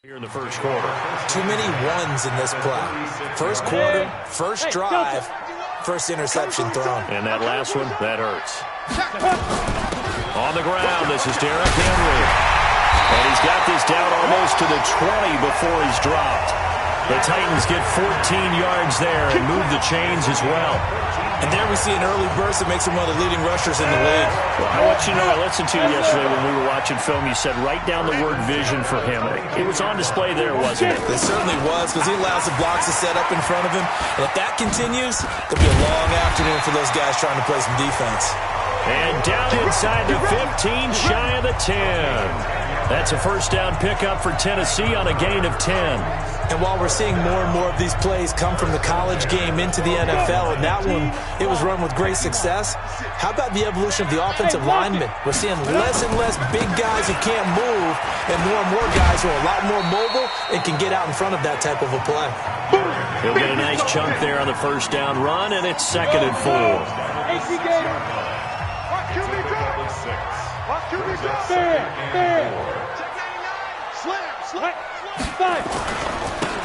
Here in the first quarter. Too many ones in this play. First quarter, first drive, first interception thrown. And that last one, that hurts. On the ground, this is Derrick Henry. And he's got this down almost to the 20 before he's dropped. The Titans get 14 yards there and move the chains as well. And there we see an early burst that makes him one of the leading rushers in the league. Well, I want you to know, I listened to you yesterday when we were watching film. You said write down the word vision for him. It was on display there, wasn't it? It certainly was, because he allows the blocks to set up in front of him. And if that continues, it'll be a long afternoon for those guys trying to play some defense. And down inside the 15, shy of the 10. That's a first down pickup for Tennessee on a gain of 10. And while we're seeing more and more of these plays come from the college game into the NFL, and that one, it was run with great success, how about the evolution of the offensive linemen? We're seeing less and less big guys who can't move, and more guys who are a lot more mobile and can get out in front of that type of a play. He'll get a nice chunk there on the first down run, and it's 2nd and 4.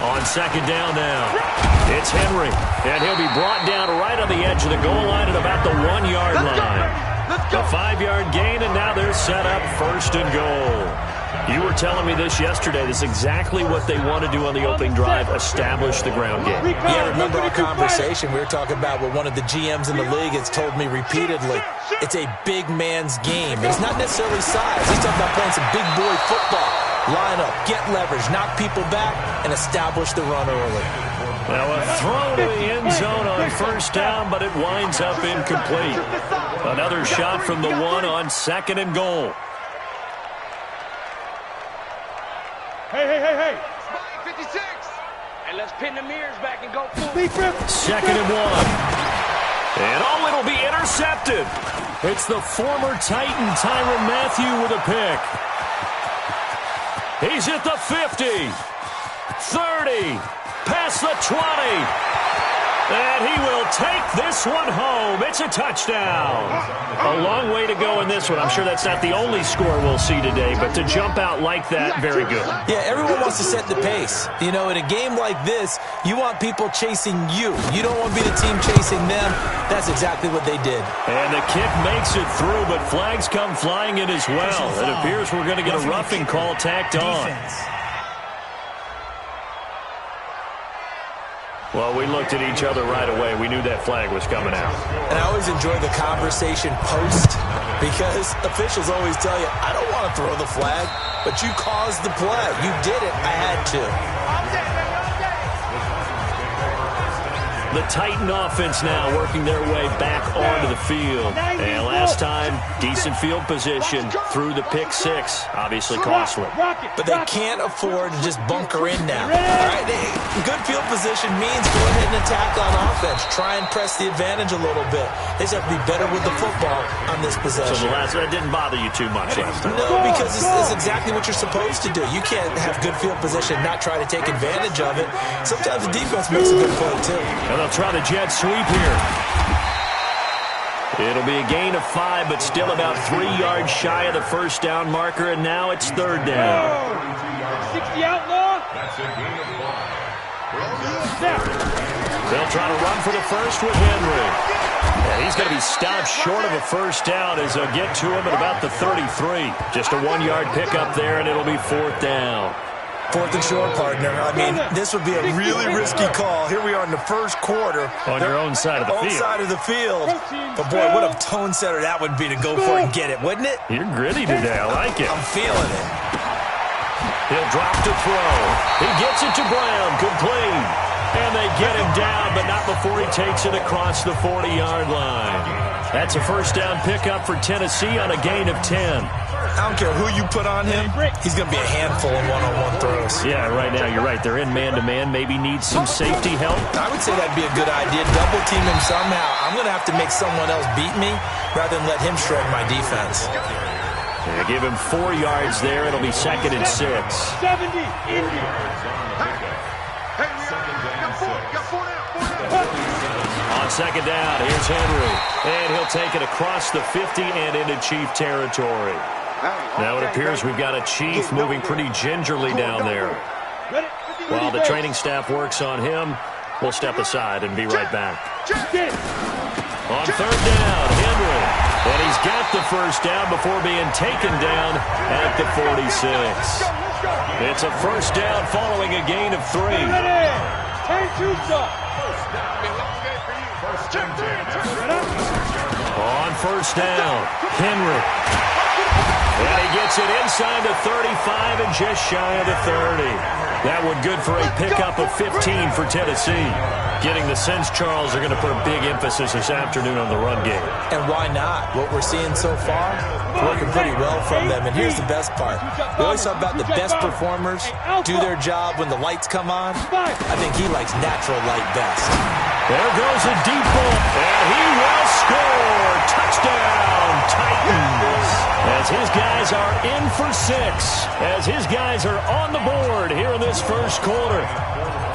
On second down now, it's Henry, and he'll be brought down right on the edge of the goal line at about the 1-yard line. A 5-yard gain, and now they're set up 1st and goal. You were telling me this yesterday. This is exactly what they want to do on the opening drive, establish the ground game. Yeah, remember our conversation. We were talking about what one of the GMs in the league has told me repeatedly. It's a big man's game. It's not necessarily size. He's talking about playing some big boy football. Line up, get leverage, knock people back, and establish the run early. Now a throw to the end zone on first down, but it winds up incomplete. Another shot from the 1 on 2nd and goal. Hey. 56. And let's pin the mirrors back and go full. 2nd and 1. And it'll be intercepted. It's the former Titan, Tyrann Mathieu, with a pick. He's at the 50, 30, past the 20, and he will take this one home. It's a touchdown. A long way to go in this one. I'm sure that's not the only score we'll see today, but to jump out like that, very good. Yeah, everyone wants to set the pace. You know, in a game like this, you want people chasing you. You don't want to be the team chasing them. That's exactly what they did. And the kick makes it through, but flags come flying in as well. It appears we're going to get a roughing call tacked on. Well, we looked at each other right away. We knew that flag was coming out. And I always enjoy the conversation post, because officials always tell you, I don't want to throw the flag, but you caused the play. You did it. I had to. The Titan offense now working their way back onto the field. And last time, decent field position through the pick 6. Obviously costly. But they can't afford to just bunker in now. All right? Good field position means go ahead and attack on offense. Try and press the advantage a little bit. They just have to be better with the football on this possession. So that didn't bother you too much last time? No, because this is exactly what you're supposed to do. You can't have good field position and not try to take advantage of it. Sometimes the defense makes a good play, too. They'll try the jet sweep here. It'll be a gain of 5, but still about 3 yards shy of the first down marker, and now it's 3rd down. 60 outlaw. They'll try to run for the first with Henry. And he's going to be stopped short of a first down as they'll get to him at about the 33. Just a 1-yard pickup there, and it'll be 4th down. 4th and short, partner. I mean, this would be a really risky call. Here we are in the first quarter. On your own side of the field. Own side of the field. But, boy, what a tone setter that would be to go for it and get it, wouldn't it? You're gritty today. I like it. I'm feeling it. He'll drop to throw. He gets it to Brown. Complete. And they get him down, but not before he takes it across the 40-yard line. That's a first down pickup for Tennessee on a gain of 10. I don't care who you put on him, he's going to be a handful in one-on-one throws. Yeah, right now, you're right. They're in man-to-man. Maybe need some safety help. I would say that'd be a good idea. Double team him somehow. I'm going to have to make someone else beat me rather than let him shred my defense. They give him 4 yards there. It'll be 2nd and 6. 70, Indy. On second down, here's Henry. And he'll take it across the 50 and into Chief territory. Now it appears we've got a Chief moving pretty gingerly down there. While the training staff works on him, we'll step aside and be right back. On third down, Henry. And he's got the first down before being taken down at the 46. It's a first down following a gain of 3. On first down, Henry. And he gets it inside the 35 and just shy of the 30. That one good for a pickup of 15 for Tennessee. Getting the sense Charles are going to put a big emphasis this afternoon on the run game. And why not? What we're seeing so far, working pretty well from them. And here's the best part. We always talk about the best performers do their job when the lights come on. I think he likes natural light best. There goes a deep ball, and he will score. Touchdown, Titans. As his guys are in for 6. As his guys are on the board here in this first quarter.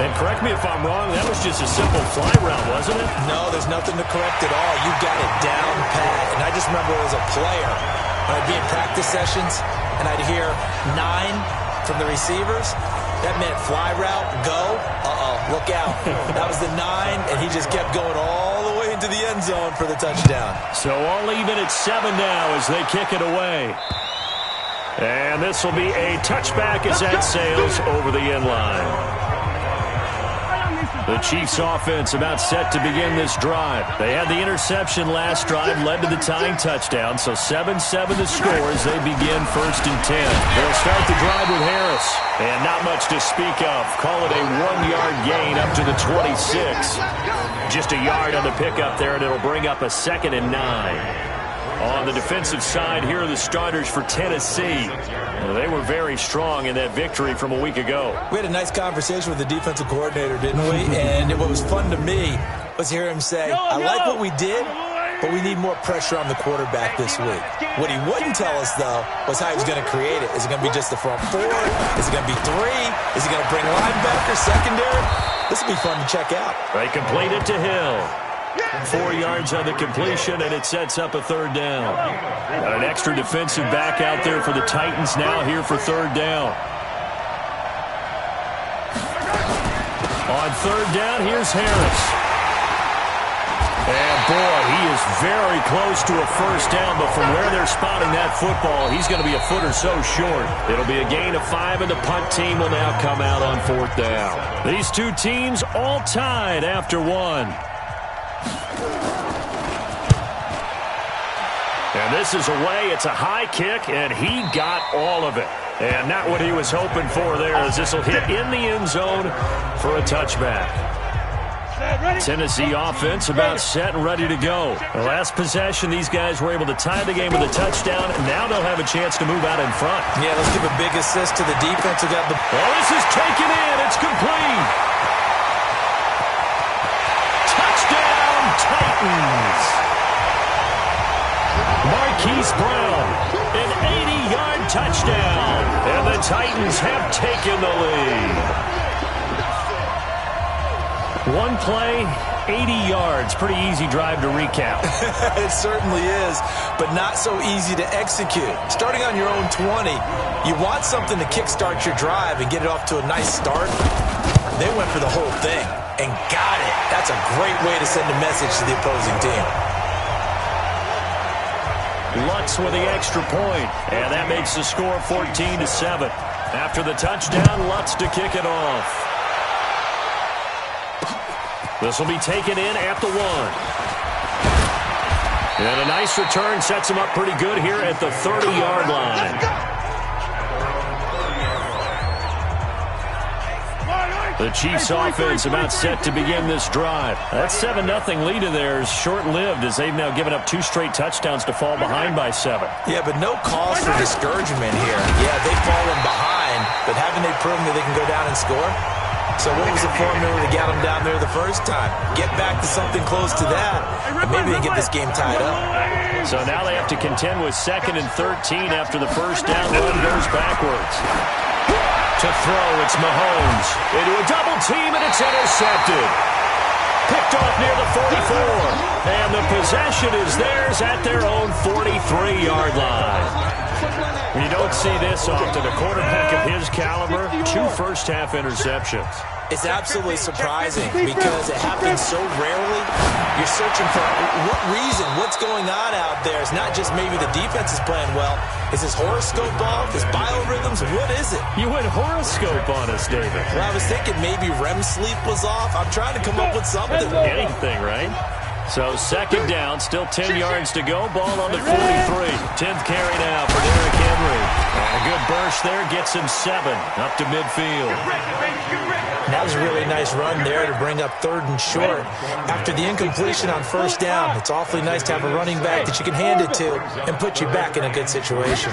And correct me if I'm wrong, that was just a simple fly route, wasn't it? No, there's nothing to correct at all. You got it down pat. And I just remember as a player, when I'd be in practice sessions, and I'd hear 9 from the receivers, that meant fly route, go, look out. That was the 9, and he just kept going all the way into the end zone for the touchdown. So all even at 7 now as they kick it away. And this will be a touchback as that sails over the end line. The Chiefs offense about set to begin this drive. They had the interception last drive, led to the tying touchdown, so 7-7 the score as they begin first and 10. They'll start the drive with Harris, and not much to speak of. Call it a 1-yard gain up to the 26. Just a yard on the pickup there, and it'll bring up a 2nd and 9. On the defensive side, here are the starters for Tennessee. They were very strong in that victory from a week ago. We had a nice conversation with the defensive coordinator, didn't we? And what was fun to me was hear him say, I like what we did, but we need more pressure on the quarterback this week. What he wouldn't tell us, though, was how he was going to create it. Is it going to be just the front 4? Is it going to be 3? Is he going to bring linebackers, secondary? This will be fun to check out. They complete it to Hill. 4 yards on the completion, and it sets up a 3rd down. Got an extra defensive back out there for the Titans now here for 3rd down. On 3rd down, here's Harris. And, boy, he is very close to a first down, but from where they're spotting that football, he's going to be a foot or so short. It'll be a gain of 5, and the punt team will now come out on 4th down. These two teams all tied after 1. And this is away. It's a high kick, and he got all of it. And not what he was hoping for there, as this will hit in the end zone for a touchback. Tennessee offense about set and ready to go. The last possession, these guys were able to tie the game with a touchdown, and now they'll have a chance to move out in front. Yeah, let's give a big assist to the defense. Oh, this is taken in. It's complete. Touchdown, Titans. Marquise Brown, an 80-yard touchdown, and the Titans have taken the lead. One play, 80 yards. Pretty easy drive to recap. It certainly is, but not so easy to execute. Starting on your own 20, you want something to kickstart your drive and get it off to a nice start. They went for the whole thing and got it. That's a great way to send a message to the opposing team. Lutz with the extra point, and that makes the score 14-7. After the touchdown, Lutz to kick it off. This will be taken in at the 1. And a nice return sets him up pretty good here at the 30-yard line. The Chiefs offense about set to begin this drive. That 7-0 lead of theirs short-lived as they've now given up 2 straight touchdowns to fall behind by 7. Yeah, but no cause for discouragement here. Yeah, they've fallen behind, but haven't they proven that they can go down and score? So what was the formula to get them down there the first time? Get back to something close to that, and maybe they get this game tied up. So now they have to contend with 2nd and 13 after the first down run goes backwards. To throw, it's Mahomes. Into a double team, and it's intercepted. Picked off near the 44. And the possession is theirs at their own 43-yard line. You don't see this often. A quarterback of his caliber, 2 first-half interceptions. It's absolutely surprising because it happens so rarely. You're searching for what reason, what's going on out there. It's not just maybe the defense is playing well. Is his horoscope off? His biorhythms? What is it? You went horoscope on us, David. Well, I was thinking maybe REM sleep was off. I'm trying to come up with something. Anything, right? So second down, still 10 yards to go. Ball on the 43. 10th carry now for Derrick Henry. And a good burst there gets him 7 up to midfield. That was a really nice run there to bring up 3rd and short. After the incompletion on first down, it's awfully nice to have a running back that you can hand it to and put you back in a good situation.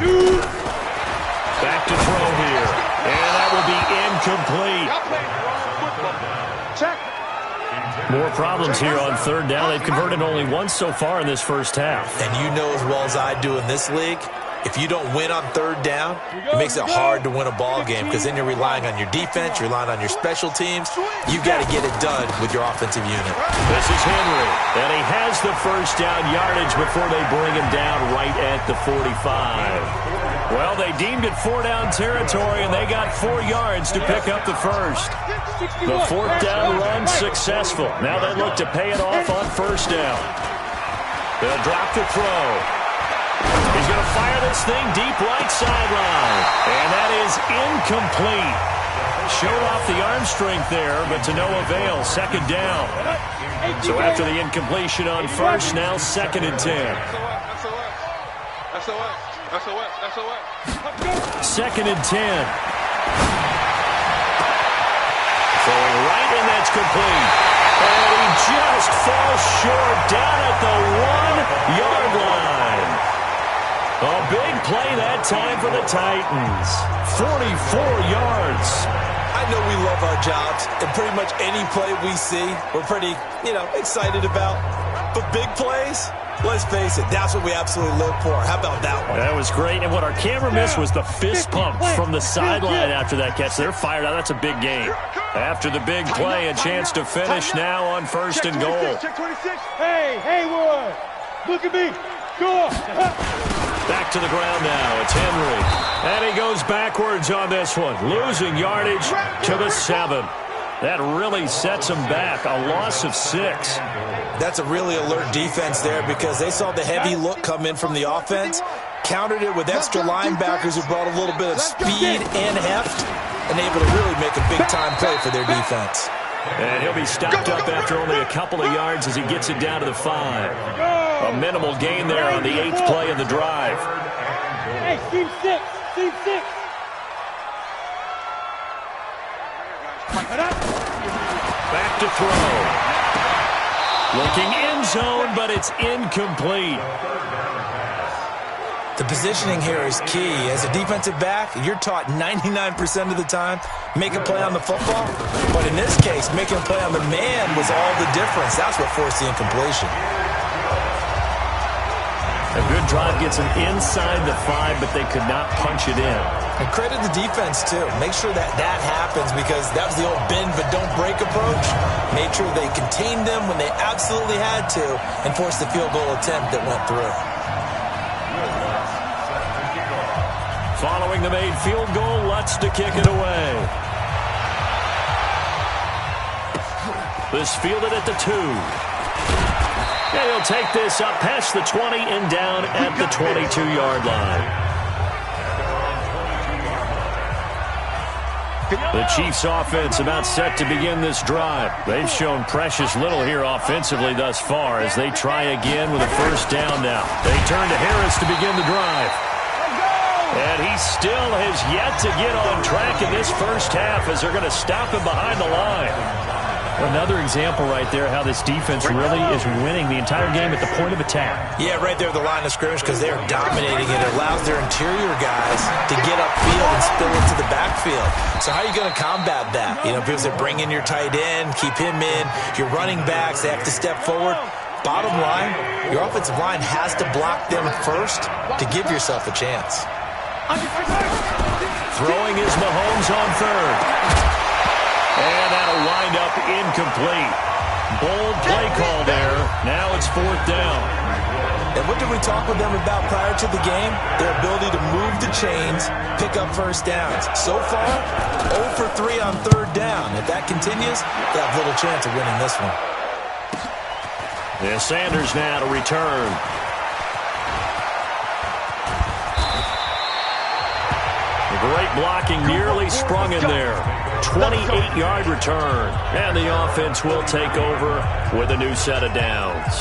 Back to throw here. And that will be incomplete. Check. More problems here on 3rd down. They've converted only once so far in this first half. And you know as well as I do in this league, if you don't win on 3rd down, it makes it hard to win a ball game because then you're relying on your defense, you're relying on your special teams. You've got to get it done with your offensive unit. This is Henry, and he has the first down yardage before they bring him down right at the 45. Well, they deemed it 4-down territory, and they got 4 yards to pick up the first. The 4th down run successful. Now they look to pay it off on first down. They'll drop the throw. He's going to fire this thing deep right sideline. And that is incomplete. Showed off the arm strength there, but to no avail. 2nd down. So after the incompletion on first, now 2nd and 10. 2nd and 10. Throwing right, and that's complete. And he just falls short down at the 1-yard line. A big play that time for the Titans. 44 yards. I know we love our jobs, and pretty much any play we see, we're pretty, excited about. But big plays, let's face it, that's what we absolutely live for. How about that one? That was great. And what our camera missed was the fist pump from the sideline after that catch. They're fired out. That's a big game. After the big play, a chance to finish now on 1st and goal. Hey, Haywood, look at me. Go on. Back to the ground now. It's Henry. And he goes backwards on this one. Losing yardage to the 7. That really sets him back. A loss of 6. That's a really alert defense there because they saw the heavy look come in from the offense, countered it with extra linebackers who brought a little bit of speed and heft, and able to really make a big-time play for their defense. And he'll be stopped up after only a couple of yards as he gets it down to the 5. A minimal gain there on the 8th play of the drive. Hey, team 6, team 6. Back to throw. Looking end zone, but it's incomplete. The positioning here is key. As a defensive back, you're taught 99% of the time, make a play on the football. But in this case, making a play on the man was all the difference. That's what forced the incompletion. A good drive gets them inside the 5, but they could not punch it in. And credit the defense, too. Make sure that happens because that was the old bend but don't break approach. Made sure they contained them when they absolutely had to and forced the field goal attempt that went through. Following the made field goal, Lutz to kick it away. This fielded at the 2. And he'll take this up past the 20 and down at the 22-yard line. The Chiefs' offense about set to begin this drive. They've shown precious little here offensively thus far as they try again with a first down now. They turn to Harris to begin the drive. And he still has yet to get on track in this first half as they're going to stop him behind the line. Another example right there how this defense really is winning the entire game at the point of attack. Yeah, right there at the line of scrimmage because they're dominating it. It allows their interior guys to get upfield and spill into the backfield. So how are you going to combat that? People say bring in your tight end, keep him in. Your running backs, they have to step forward. Bottom line, your offensive line has to block them first to give yourself a chance. Throwing is Mahomes on 3rd. And that'll wind up incomplete. Bold play call there. Now it's 4th down. And what did we talk with them about prior to the game? Their ability to move the chains, pick up first downs. So far, 0 for 3 on 3rd down. If that continues, they have little chance of winning this one. Yeah, Sanders now to return. Great blocking, nearly sprung in there. 28-yard return. And the offense will take over with a new set of downs.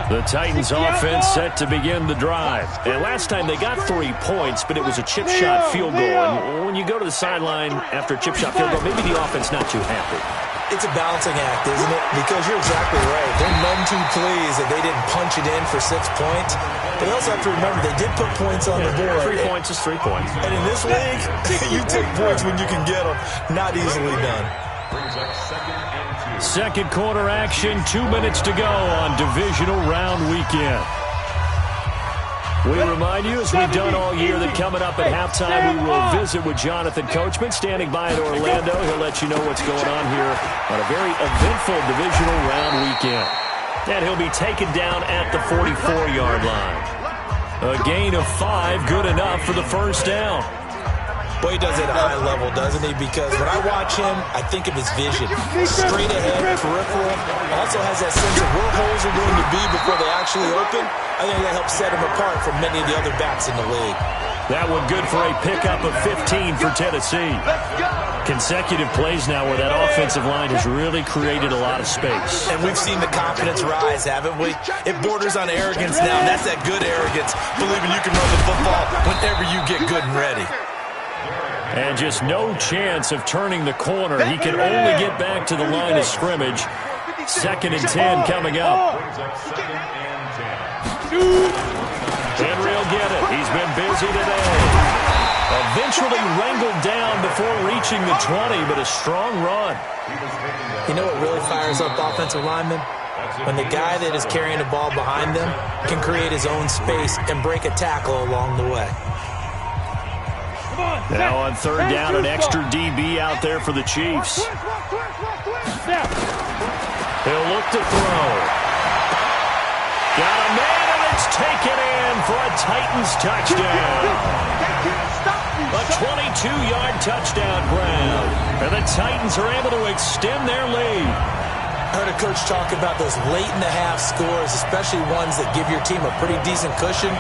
The Titans offense set to begin the drive. And last time they got 3 points, but it was a chip shot field goal. And when you go to the sideline after a chip shot field goal, maybe the offense not too happy. It's a balancing act, isn't it? Because you're exactly right. They're none too pleased that they didn't punch it in for 6 points. But they also have to remember they did put points on the board. 3 points is 3 points. And in this league, you take points when you can get them. Not easily done. Second quarter action, 2 minutes to go on divisional round weekend. We remind you, as we've done all year, that coming up at halftime, we will visit with Jonathan Coachman, standing by in Orlando. He'll let you know what's going on here on a very eventful divisional round weekend. And he'll be taken down at the 44-yard line. A gain of 5, good enough for the first down. Boy, he does it at a high level, doesn't he? Because when I watch him, I think of his vision. Straight ahead, peripheral. Also has that sense of where holes are going to be before they actually open. I think that helps set him apart from many of the other backs in the league. That one good for a pickup of 15 for Tennessee. Consecutive plays now where that offensive line has really created a lot of space. And we've seen the confidence rise, haven't we? It borders on arrogance now. That's that good arrogance, believing you can run the football whenever you get good and ready. And just no chance of turning the corner. He can only get back to the line of scrimmage. 2nd and 10 coming up. Henry will get it. He's been busy today. Eventually wrangled down before reaching the 20, but a strong run. You know what really fires up offensive linemen? When the guy that is carrying the ball behind them can create his own space and break a tackle along the way. Now on 3rd down, an extra DB out there for the Chiefs. He'll look to throw. Got a man, and it's taken in for a Titans touchdown. A 22-yard touchdown grab. And the Titans are able to extend their lead. I heard a coach talk about those late-in-the-half scores, especially ones that give your team a pretty decent cushion.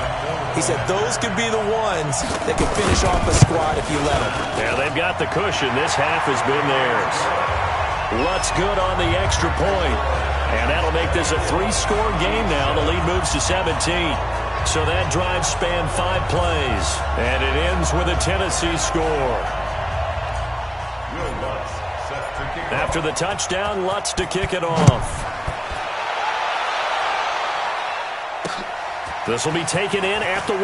He said those could be the ones that could finish off a squad if you let them. Yeah, they've got the cushion. This half has been theirs. Lutz good on the extra point. And that'll make this a 3-score game now. The lead moves to 17. So that drive spanned 5 plays. And it ends with a Tennessee score. After the touchdown, Lutz to kick it off. This will be taken in at the 1.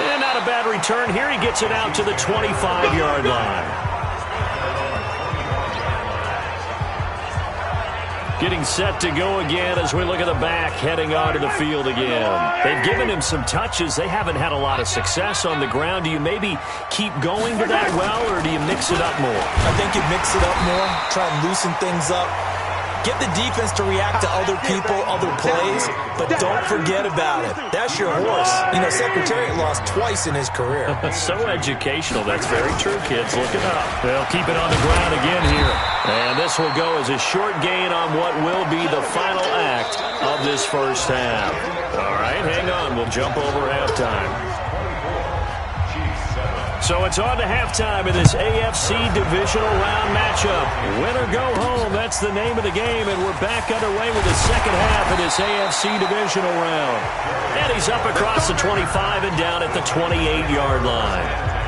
And not a bad return here. He gets it out to the 25-yard line. Getting set to go again as we look at the back heading onto the field again. They've given him some touches. They haven't had a lot of success on the ground. Do you maybe keep going to that well, or do you mix it up more? I think you mix it up more, try and loosen things up. Get the defense to react to other people, other plays, but don't forget about it. That's your horse. You know, Secretariat lost twice in his career. So educational. That's very true, kids. Look it up. They'll keep it on the ground again here. And this will go as a short gain on what will be the final act of this first half. All right, hang on. We'll jump over halftime. So it's on to halftime in this AFC divisional round matchup. Win or go home, that's the name of the game, and we're back underway with the second half of this AFC divisional round. And he's up across the 25 and down at the 28-yard line.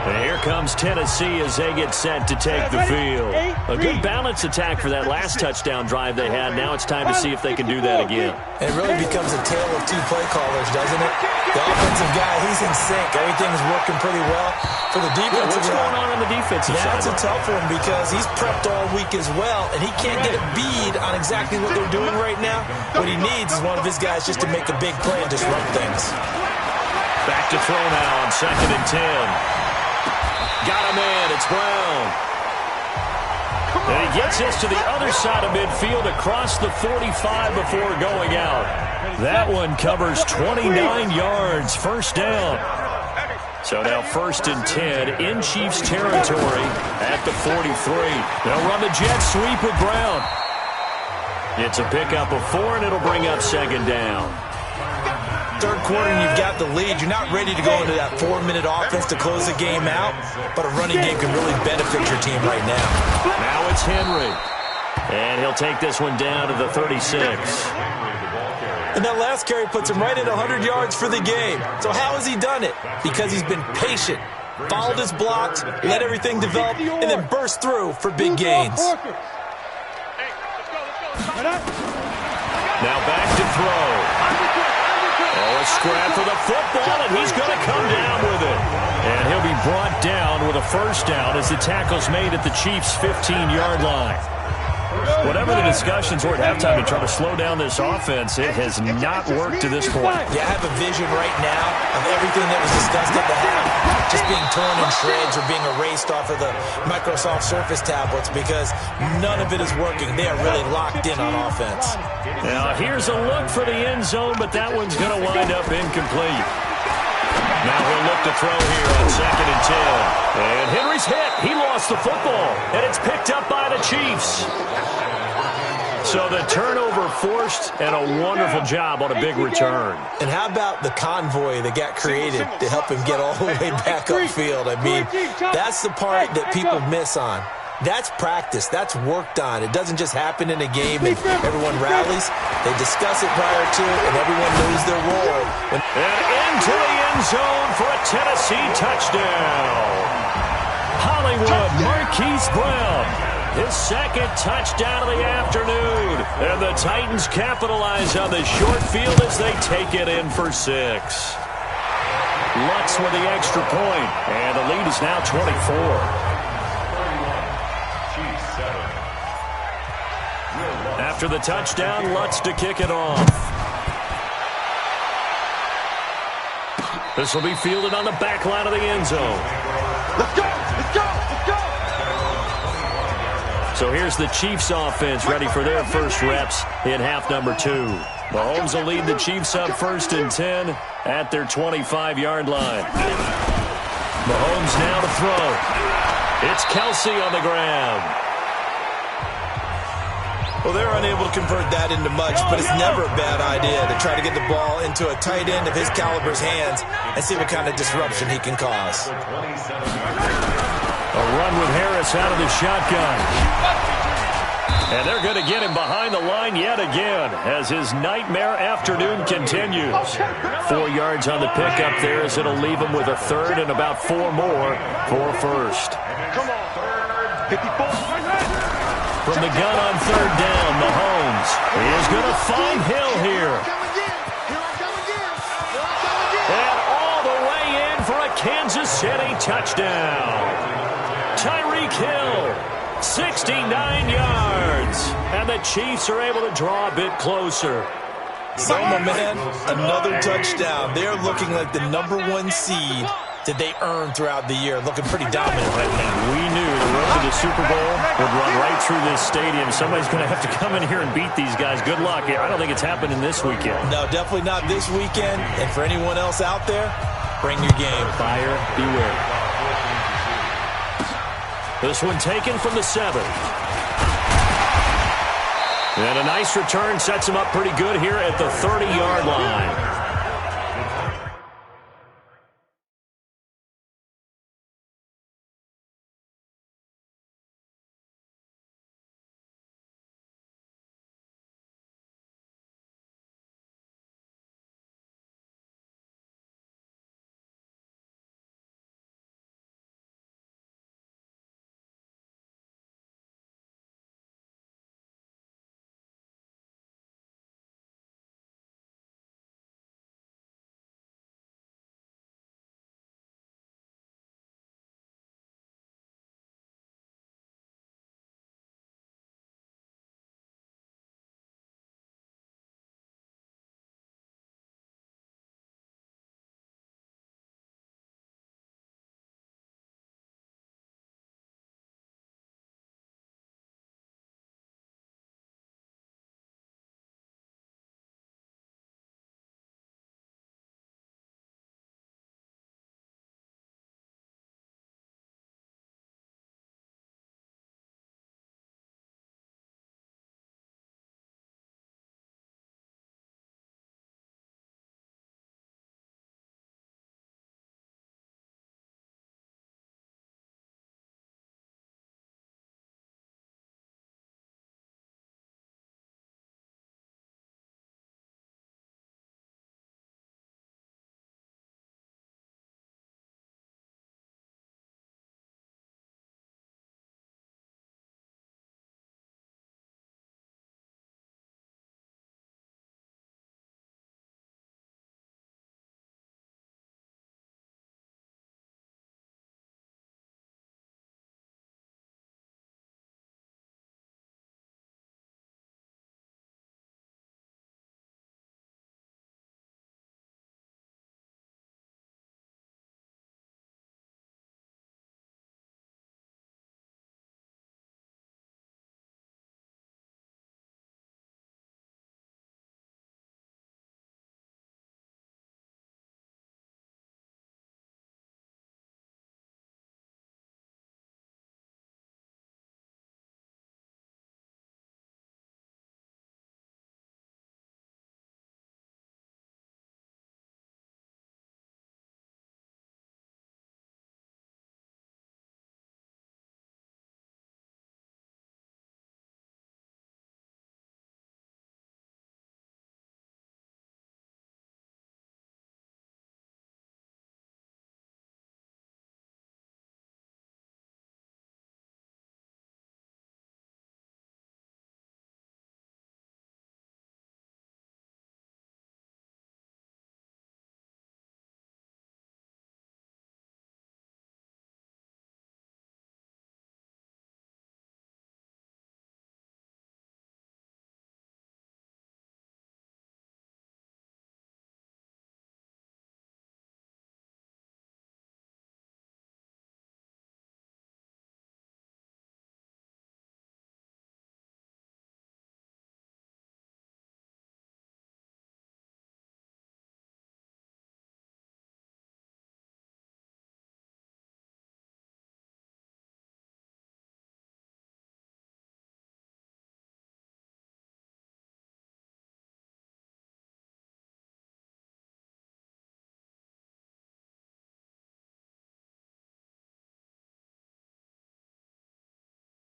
And here comes Tennessee as they get set to take the field. A good balanced attack for that last touchdown drive they had. Now it's time to see if they can do that again. It really becomes a tale of 2 play callers, doesn't it? The offensive guy, he's in sync. Everything's working pretty well. For the defensive what's going on the defensive side? That's a tough one because he's prepped all week as well, and he can't get a bead on exactly what they're doing right now. What he needs is one of his guys just to make a big play and disrupt things. Back to throw now on 2nd and 10. Got a man. It's Brown. And he gets this to the other side of midfield across the 45 before going out. That one covers 29 yards. First down. So now 1st and 10 in Chiefs territory at the 43. They'll run the jet sweep with Brown. It's a pickup of 4, and it'll bring up 2nd down. Third quarter and you've got the lead. You're not ready to go into that 4-minute offense to close the game out, but a running game can really benefit your team right now. Now it's Henry, and he'll take this one down to the 36. And that last carry puts him right at 100 yards for the game. So how has he done it? Because he's been patient, followed his blocks, let everything develop, and then burst through for big gains. Now back to throw. Oh, a scrap for the football, and he's going to come down with it. And he'll be brought down with a first down as the tackle's made at the Chiefs' 15-yard line. Whatever the discussions were at halftime to try to slow down this offense, it has not worked to this point. Yeah, I have a vision right now of everything that was discussed at the half just being torn in shreds or being erased off of the Microsoft Surface tablets because none of it is working. They are really locked in on offense. Now, here's a look for the end zone, but that one's going to wind up incomplete. Now he'll look to throw here on 2nd and 10. And Henry's hit. He lost the football, and it's picked up by the Chiefs. So the turnover forced, and a wonderful job on a big return. And how about the convoy that got created to help him get all the way back upfield? I mean, that's the part that people miss on. That's practice. That's worked on. It doesn't just happen in a game and everyone rallies. They discuss it prior to, and everyone knows their role. And into the end zone for a Tennessee touchdown. Hollywood Marquise Brown. His 2nd touchdown of the afternoon. And the Titans capitalize on the short field as they take it in for 6. Lutz with the extra point. And the lead is now 24. After the touchdown, Lutz to kick it off. This will be fielded on the back line of the end zone. Let's go! Let's go! Let's go! So here's the Chiefs offense ready for their first reps in half number 2. Mahomes will lead the Chiefs up 1st and 10 at their 25-yard line. Mahomes now to throw. It's Kelsey on the ground. Well, they're unable to convert that into much, but it's never a bad idea to try to get the ball into a tight end of his caliber's hands and see what kind of disruption he can cause. A run with Harris out of the shotgun. And they're going to get him behind the line yet again as his nightmare afternoon continues. 4 yards on the pickup there as it'll leave him with a 3rd and about 4 more for a first. Come on, 54. From the gun on 3rd down, Mahomes is going to find Hill here. And all the way in for a Kansas City touchdown. Tyreek Hill, 69 yards. And the Chiefs are able to draw a bit closer. So, my man, another touchdown. They're looking like the #1 seed that they earned throughout the year. Looking pretty dominant right now. We knew the road to the Super Bowl would run right through this stadium. Somebody's going to have to come in here and beat these guys. Good luck. I don't think it's happening this weekend. No, definitely not this weekend. And for anyone else out there, bring your game. Buyer beware. This one taken from the 7. And a nice return sets him up pretty good here at the 30-yard line.